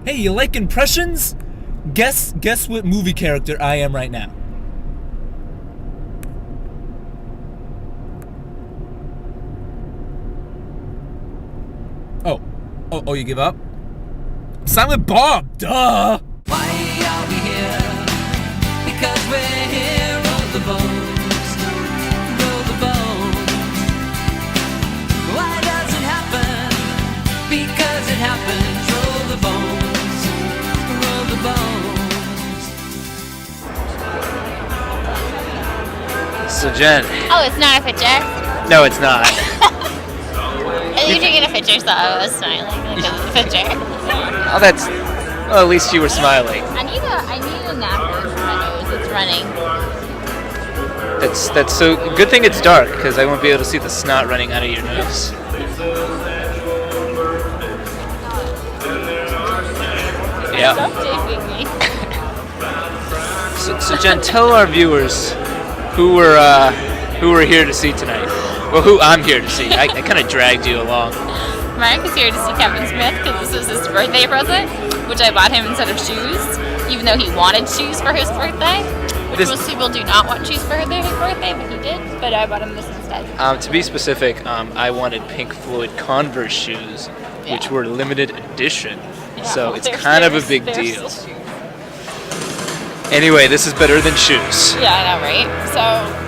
Hey, you like impressions? Guess what movie character I am right now. Oh, you give up? Silent Bob, duh! Why are we here? Because we're here, roll the bones, roll the bones. Why does it happen? Because it happens, roll the bones, roll the bones. So Jen. Oh, it's not a picture? No, it's not. You did get a picture, so I was smiling because of the picture. Oh, that's. Well, at least you were smiling. I need a napkin for my nose. It's running. That's so. Good thing it's dark because I won't be able to see the snot running out of your nose. Yeah. Stop taping me. So Jen, tell our viewers who we're here to see tonight. Well, who I'm here to see. I kind of dragged you along. Mark is here to see Kevin Smith because this was his birthday present, which I bought him instead of shoes, even though he wanted shoes for his birthday. Which most people do not want shoes for his birthday, but he did. But I bought him this instead. To be specific, I wanted Pink Floyd Converse shoes, which were limited edition. Yeah, so it's kind of a big deal. Anyway, this is better than shoes. Yeah, I know, right? So,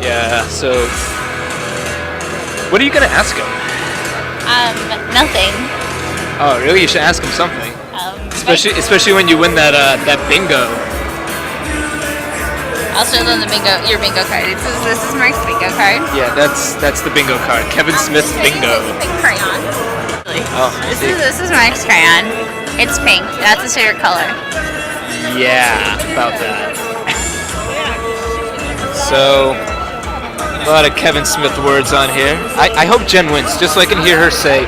yeah. So, what are you gonna ask him? Nothing. Oh, really? You should ask him something. Especially when you win that bingo. I'll show them your bingo card. This is Mark's bingo card. Yeah, that's the bingo card. Kevin Smith's bingo. Pink crayon. Oh, This is Mark's crayon. It's pink. That's his favorite color. Yeah, about that. So, a lot of Kevin Smith words on here. I hope Jen wins, just so I can hear her say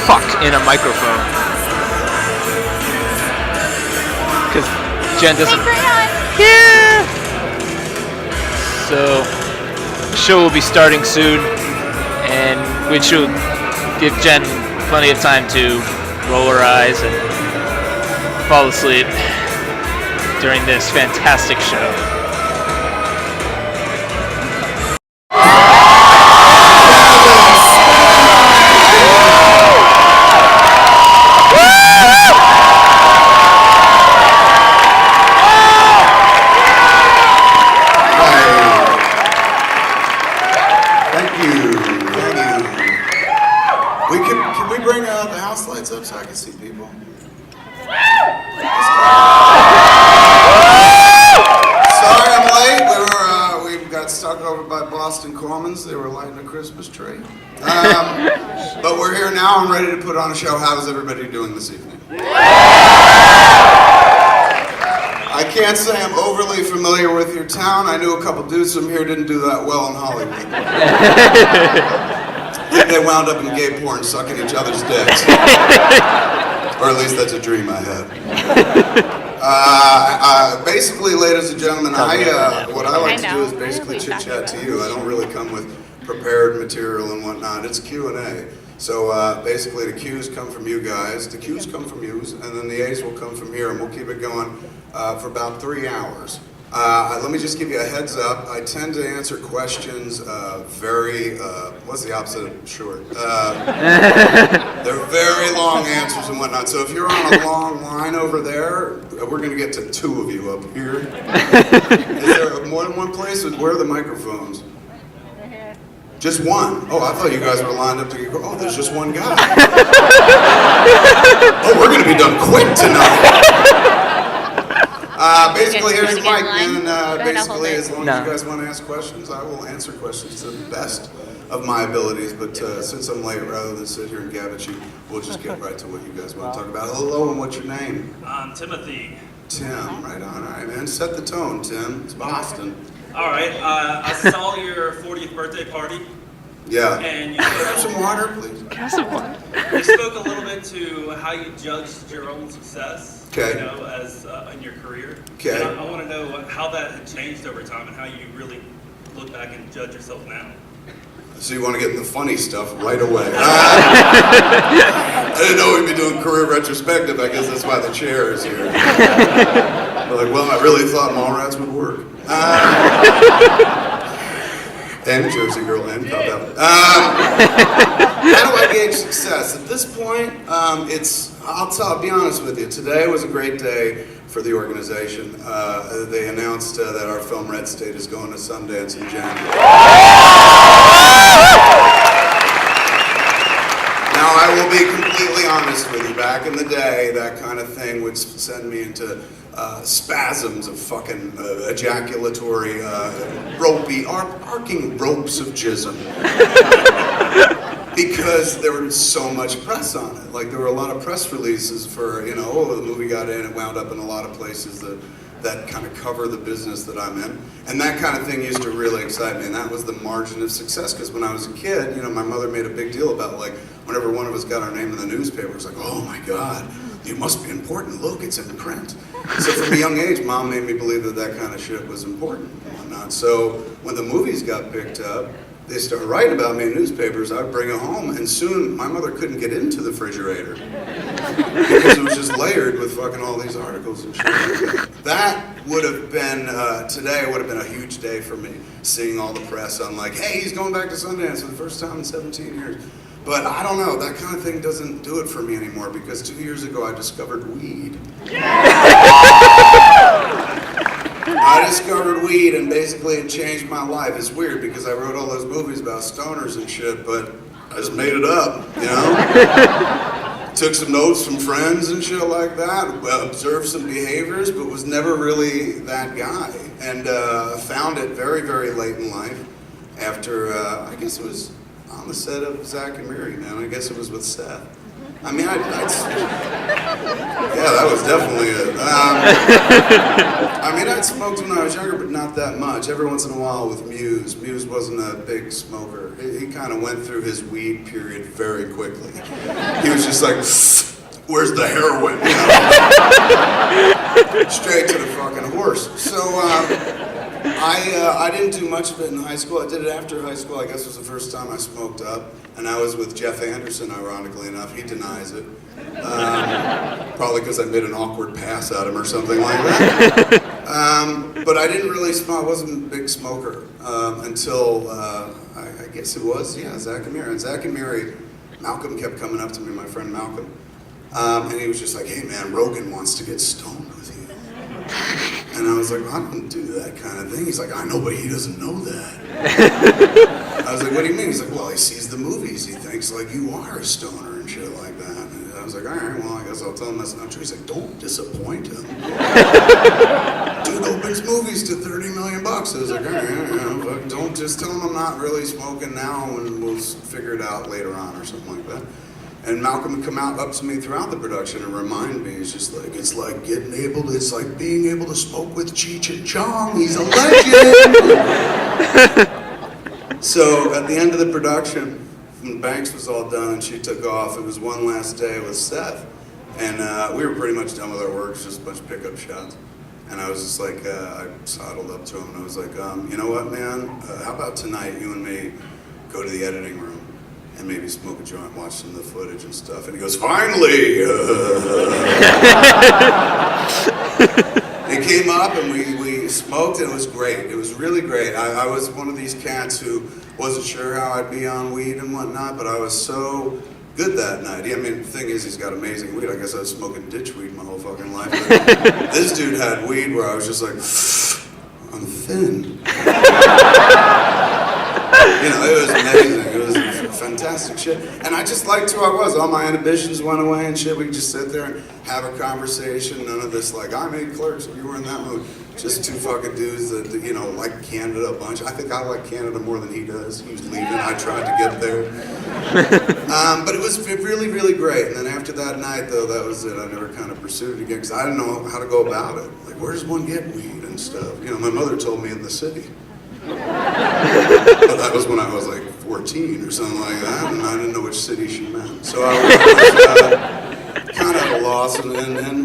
"fuck" in a microphone. Because Jen doesn't. Yeah. So, the show will be starting soon, and we should give Jen plenty of time to roll her eyes and fall asleep during this fantastic show. Up so I can see people. Sorry I'm late. We got stuck over by Boston Commons. They were lighting a Christmas tree. But we're here now. I'm ready to put on a show. How is everybody doing this evening? I can't say I'm overly familiar with your town. I knew a couple dudes from here didn't do that well in Hollywood. They wound up in gay porn sucking each other's dicks. Or at least that's a dream I had. Basically, ladies and gentlemen, what I like to do is basically chit-chat to you. I don't really come with prepared material and whatnot. It's Q&A. So basically the Q's come from you guys, the Q's come from yous, and then the A's will come from here, and we'll keep it going for about 3 hours. Let me just give you a heads up. I tend to answer questions very, what's the opposite of short? They're very long answers and whatnot. So if you're on a long line over there, we're going to get to 2 of you up here. Is there more than one place? Where are the microphones? Just one? Oh, I thought you guys were lined up to go, oh, there's just one guy. Oh, we're going to be done quick tonight. Basically, here's the mic, and basically, as long as you guys want to ask questions, I will answer questions to the best of my abilities. But since I'm late, rather than sit here and gab at you, we'll just get right to what you guys want to talk about. Hello, and what's your name? Timothy. Tim, right on. All right, man. Set the tone, Tim. It's Boston. All right. I saw your 40th birthday party. Yeah. And you have some water, please. You spoke a little bit to how you judged your own success. Okay. You know, as in your career. Okay. And I want to know how that had changed over time and how you really look back and judge yourself now. So you want to get in the funny stuff right away. I didn't know we'd be doing career retrospective. I guess that's why the chair is here. They're like, well, I really thought Mallrats would work. And Jersey Girl and Cop Out. How do I gauge success? At this point, I'll be honest with you. Today was a great day for the organization. They announced that our film Red State is going to Sundance in January. Now, I will be completely honest with you. Back in the day, that kind of thing would send me into spasms of fucking ejaculatory, ropey, arcing ropes of jism. Because there was so much press on it. Like, there were a lot of press releases for, the movie got in, it wound up in a lot of places that kind of cover the business that I'm in. And that kind of thing used to really excite me, and that was the margin of success, because when I was a kid, my mother made a big deal about, like, whenever one of us got our name in the newspaper, it was like, oh my God, you must be important, look, it's in print. So from a young age, Mom made me believe that kind of shit was important and whatnot. So when the movies got picked up, they started writing about me in newspapers. I'd bring it home, and soon my mother couldn't get into the refrigerator because it was just layered with fucking all these articles and shit. That would have been, today would have been a huge day for me, seeing all the press on like, hey, he's going back to Sundance for the first time in 17 years. But I don't know, that kind of thing doesn't do it for me anymore, because 2 years ago I discovered weed. I discovered weed, and basically it changed my life. It's weird because I wrote all those movies about stoners and shit, but I just made it up, Took some notes from friends and shit like that, observed some behaviors, but was never really that guy. And found it very, very late in life after, I guess it was on the set of Zack and Miri, man. I guess it was with Seth. I mean, yeah, that was definitely it. I mean, I'd smoked when I was younger, but not that much. Every once in a while with Muse. Muse wasn't a big smoker. He kind of went through his weed period very quickly. He was just like, where's the heroin? Straight to the fucking horse. So, I didn't do much of it in high school. I did it after high school. I guess it was the first time I smoked up. And I was with Jeff Anderson, ironically enough. He denies it. Probably because I made an awkward pass at him or something like that. But I didn't really smoke. I wasn't a big smoker until, I guess it was, Zack and Miri. And Zack and Miri, Malcolm kept coming up to me, my friend Malcolm. And he was just like, hey man, Rogan wants to get stoned with you. And I was like, well, I don't do that kind of thing. He's like, I know, but he doesn't know that. I was like, what do you mean? He's like, well, he sees the movies. He thinks like you are a stoner and shit like that. And I was like, all right, well, I guess I'll tell him that's not true. He's like, don't disappoint him. Dude opens movies to $30 million. I was like, all right, but don't just tell him I'm not really smoking now, and we'll figure it out later on or something like that. And Malcolm would come up to me throughout the production and remind me, it's like being able to smoke with Cheech and Chong. He's a legend. So at the end of the production, when Banks was all done and she took off, it was one last day with Seth. And we were pretty much done with our work, just a bunch of pickup shots. And I was just like, I sidled up to him and I was like, you know what, man? How about tonight, you and me go to the editing room and maybe smoke a joint, watch some of the footage and stuff. And he goes, finally! He came up and we smoked, and it was great. It was really great. I was one of these cats who wasn't sure how I'd be on weed and whatnot, but I was so good that night. I mean, the thing is, he's got amazing weed. I guess I was smoking ditch weed my whole fucking life. But this dude had weed where I was just like, I'm thin. It was amazing. It was fantastic shit. And I just liked who I was. All my inhibitions went away and shit. We could just sit there and have a conversation. None of this like, I made Clerks if you were in that mood. Just two fucking dudes that, like Canada a bunch. I think I like Canada more than he does. He was leaving. I tried to get there. But it was really, really great. And then after that night, though, that was it. I never kind of pursued it again because I didn't know how to go about it. Like, where does one get weed and stuff? My mother told me in the city. But that was when I was like 14 or something like that, and I didn't know which city she meant. So I was kind of at a loss, and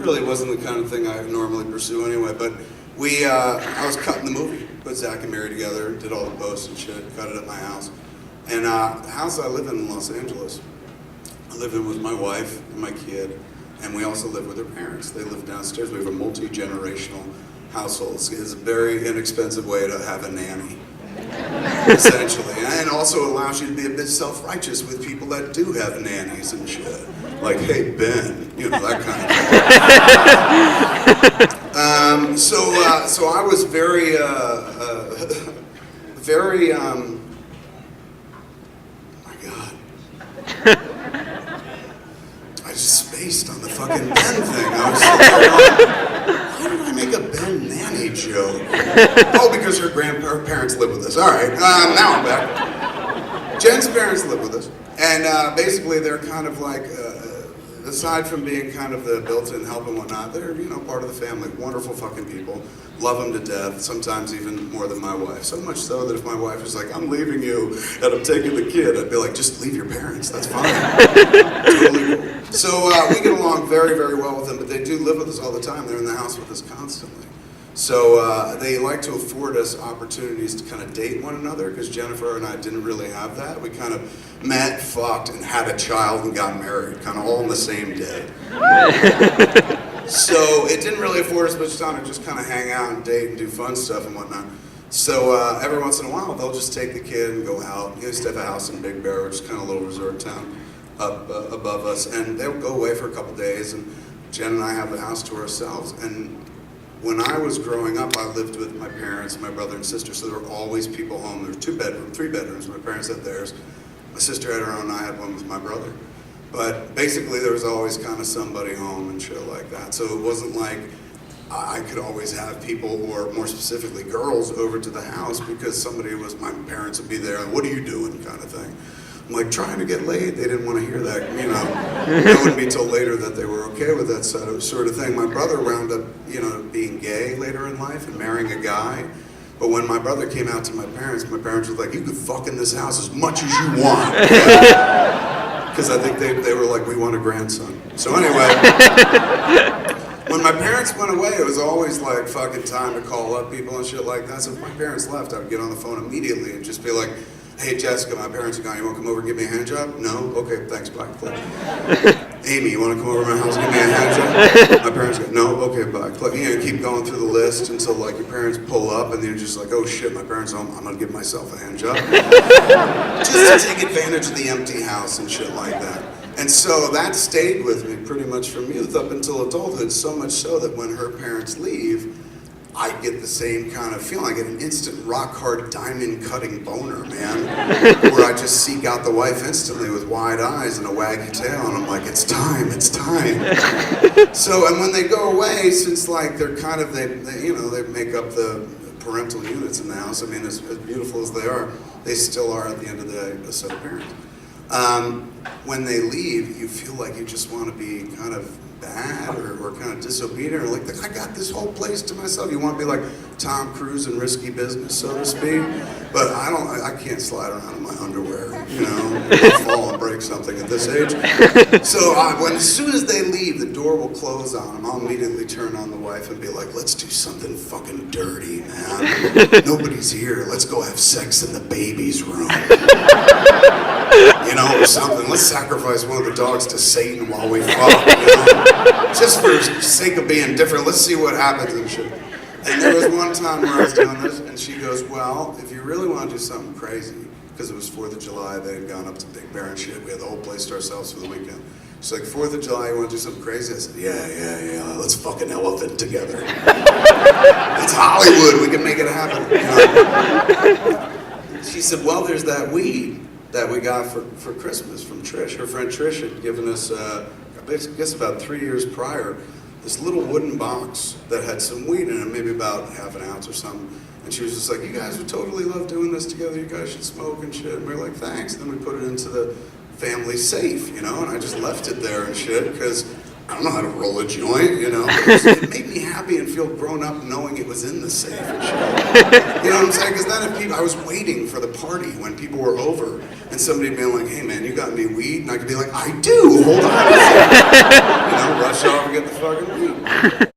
really wasn't the kind of thing I normally pursue anyway. But I was cutting the movie, put Zack and Miri together, did all the posts and shit, cut it at my house. And the house I live in Los Angeles, I live in with my wife and my kid, and we also live with her parents. They live downstairs. We have a multi-generational household. It's a very inexpensive way to have a nanny, essentially. And also allows you to be a bit self-righteous with people that do have nannies and shit. Like, hey, Ben, you know, that kind of thing. So I was very, very, my God. I just spaced on the fucking Ben thing. I was like, why did I make a Ben nanny joke? Oh, because her parents live with us. All right, now I'm back. Jen's parents live with us. And basically they're kind of like, aside from being kind of the built-in help and whatnot, they're, you know, part of the family. Wonderful fucking people. Love them to death, sometimes even more than my wife. So much so that if my wife was like, I'm leaving you and I'm taking the kid, I'd be like, just leave your parents, that's fine. Totally cool. So we get along very, very well with them, but they do live with us all the time. They're in the house with us constantly. So they like to afford us opportunities to kind of date one another, because Jennifer and I didn't really have that. We kind of met, fucked, and had a child and got married, kind of all in the same day. So it didn't really afford us much time to just kind of hang out and date and do fun stuff and whatnot. So every once in a while, they'll just take the kid and go out. They used to have a house in Big Bear, which is kind of a little resort town up above us, and they'll go away for a couple days, and Jen and I have the house to ourselves. And when I was growing up, I lived with my parents, my brother and sister, so there were always people home. There were 3 bedrooms. My parents had theirs. My sister had her own, and I had one with my brother. But basically, there was always kind of somebody home and shit like that. So it wasn't like I could always have people, or more specifically, girls over to the house, because my parents would be there, and what are you doing kind of thing. I'm like, trying to get laid. They didn't want to hear that, you know. It wouldn't be till later that they were okay with that sort of thing. My brother wound up, you know, being gay later in life and marrying a guy. But when my brother came out to my parents were like, you could fuck in this house as much as you want. Because I think they were like, we want a grandson. So anyway, when my parents went away, it was always like fucking time to call up people and shit like that. So if my parents left, I would get on the phone immediately and just be like, hey Jessica, my parents are gone, you want to come over and give me a hand job? No? Okay, thanks, bye, click. Amy, you want to come over to my house and give me a hand job? My parents go, no? Okay, bye, click. You know, keep going through the list until like your parents pull up and then you're just like, oh shit, my parents are home, I'm going to give myself a hand job. Just to take advantage of the empty house and shit like that. And so that stayed with me pretty much from youth up until adulthood, so much so that when her parents leave, I get the same kind of feeling. I get an instant rock-hard diamond-cutting boner, man, where I just seek out the wife instantly with wide eyes and a waggy tail, and I'm like, it's time, it's time. So, and when they go away, since like they're kind of, they make up the parental units in the house. I mean, as beautiful as they are, they still are at the end of the day a set of parents. When they leave, you feel like you just want to be kind of bad or kind of disobedient, or like, I got this whole place to myself. You want to be like Tom Cruise in Risky Business, so to speak. But I can't slide around in my underwear, you know, fall and break something at this age. So as soon as they leave, the door will close on them. I'll immediately turn on the wife and be like, let's do something fucking dirty, man. Nobody's here. Let's go have sex in the baby's room. You know, or something. Let's sacrifice one of the dogs to Satan while we fuck, you know? Just for the sake of being different. Let's see what happens and shit. And there was one time where I was doing this, and she goes, well, if you really want to do something crazy, because it was 4th of July, they had gone up to Big Bear and shit, we had the whole place to ourselves for the weekend. She's like, 4th of July, you want to do something crazy? I said, yeah, let's fuck an elephant together. It's Hollywood, we can make it happen. You know? She said, well, there's that weed that we got for Christmas from Trish. Her friend Trish had given us, I guess about 3 years prior, this little wooden box that had some weed in it, maybe about half an ounce or something. And she was just like, you guys would totally love doing this together. You guys should smoke and shit. And we were like, thanks. And then we put it into the family safe, you know, and I just left it there and shit because I don't know how to roll a joint, you know. It made me happy and feel grown up knowing it was in the safe and shit. You know what I'm saying? Because then I was waiting for the party when people were over and somebody being like, hey man, you got me weed? And I could be like, I do, hold on a second. You know, rush off and get the fucking weed.